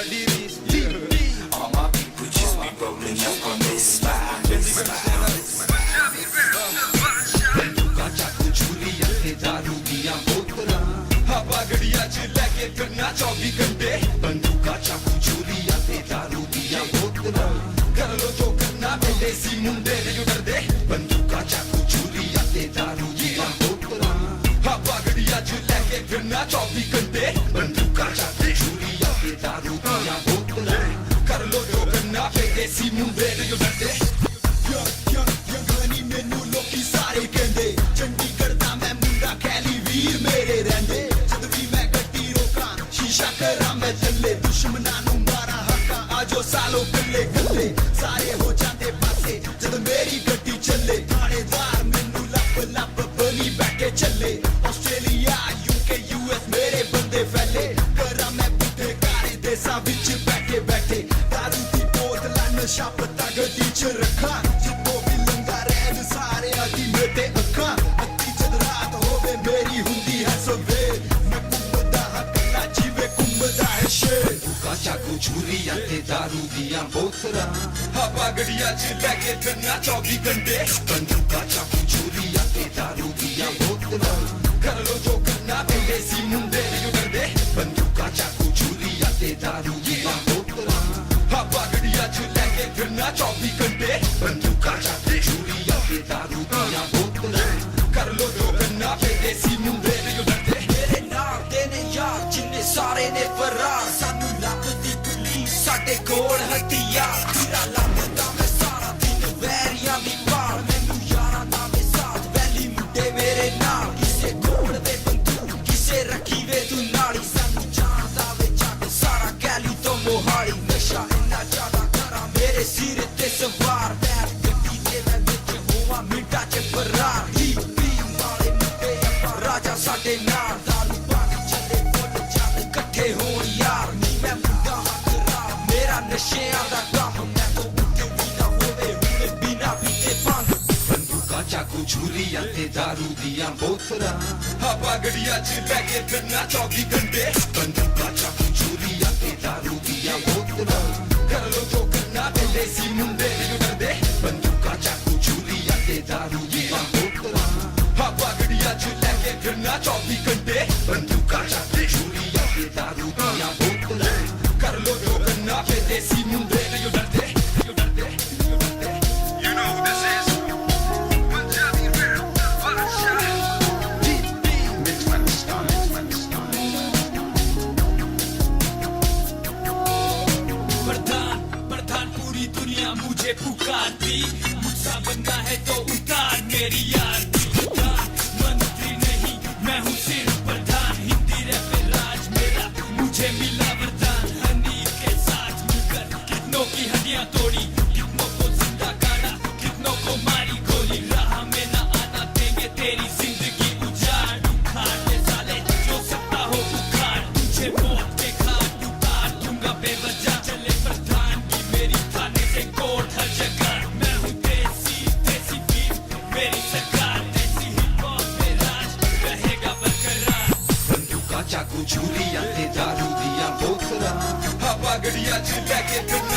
bloody wrist. All my people just be rolling up on this spot, this spot. बंदूका चाकू छुरियां ते दारू दियां बोतलां, हवा गड़िया च लेके फिरना 24 घंटे। बंदूका चाकू छुरियां ते दारू दियां बोतलां, कर लो जो करना विदेसी मुंडे नहीं डरदे। बंदूका चाकू छुरियां ते दारू दियां बोतलां, हवा गड़िया च लेके फिरना 24 घंटे। बंदूका चाकू छुरियां ते दारू दियां बोतलां, कर लो जो करना विदेसी मुंडे नहीं डरदे। मैनू लोकी सारे कहंदे, चंडीगढ़ दा मैं मुंडा कैली वीर मेरे रहिंदे। जद भी मैं गड्डी रोकां शीशा करां मैं थल्ले, दुश्मनां नू मारां हक्कां आजो सालो गल्ले गल्ले। सारे हो जांदे पासे जद मेरी गड्डी चले, थानेदार मैनू लप लप बनी बैठे चले। आस्ट्रेलिया यूके यूएस मेरे बंदे फैले, करां मैं बुड्ढे कारे देसां विच बैठे बैठे। दारू दी बोतलां नशा पत्ता गड्डी च रखां, जिद्दों भी लंघा रैन सारे आदि मेरे अखां। अद्धी जद रात होवे मेरी हुंदी है सवेर, मैं घुमदा हां कल्ला जिवें घुमदा है शेर। बंदूका चाकू छुरियां ते दारू दियां बोतलां, हवा गड़िया च लेके फिरना 24 घंटे। बंदूका चाकू छुरियां ते दारू दियां बोतलां, कर लो जो करना विदेसी मुंडे नहीं डरदे। बंदूका चाकू छुरियां ते दारू दियां बोतलां, हवा गड़िया च लेके फिरना 24 घंटे। बंदूका चाकू छुरियां ते दारू दियां बोतलां, कर लो जो करना विदेसी मुंडे नहीं डरदे। मेरे नाल दे ने यार जिन्ने सारे ने फरार, सानू लभदी पुलिस साडे कोल हथियार। तेरा लगदा मैं सारा दिन वैरियां दी पाल, मैनू यारां दा मैं साथ वैली मुंडे मेरे नाल। किसे कोल दे बंदूक किसे रखी वे तू नाली, सानू जानदा वे जग सारा कैली तो मोहाली। नशा इन्ना ज्यादा करा मेरे सिर ते सवार, बैठ गड्डी ते मैं विच होवां मिंटां च फरार। वाले मुंडे अप्पां राजा साडे नाल, दारू पानी चले फुल जद कट्ठे होण यार। नी मैं मुंडा हकरार मेरा नशेआं दा कम्म, मैं तो उठे भी ना होवे हुणे बिना पीते भंग। बंदूका चाकू छुरियां ते दारू दियां बोतलां, हवा गड़िया च लेके फिरना 24 घंटे। बंदूका चाकू छुरियां ते दारू दियां बोतलां, कर लो जो करना विदेसी मुंडे नहीं डरदे। बंदूका चाकू छुरियां ते दारू दियां बोतलां, हवा गड़िया च लेके फिरना 24 घंटे। बंदूका चाकू छुरियां ते दारू दियां बोतलां, कर लो जो करना विदेसी मुंडे नहीं डरदे। You know who this is? Punjabi rap, Badshaah. प्रधान पूरी दुनिया मुझे पुकारती, मुझसा बनना है तो उतार मेरी यार। मंत्री नहीं मैं हूँ सिर्फ प्रधान, हिंदी रैप पे राज मेरा मुझे मिला वरदान। हनी के साथ मिलकर कितनों की हड्डियां तोड़ी, कितनों को जिंदा गाड़ा, कितनों को मारी गोली। राह में ना आना देंगे तेरी जिंदगी उजाड़, उखाड़ ले साले जो सकता हो उखाड़। तुझे मौत के घाट उतार दूंगा बेवजह, चले प्रधान की मेरी थाने से कोर्ट हर जगह। मैं हूँ देसी देसी वीर मेरी सरकार, देसी हिप हॉप में राज रहेगा बरकरार। बंदूका चाकू छुरियां ते दारू दियां बोतलां, हवा गड़िया च लेके फिरना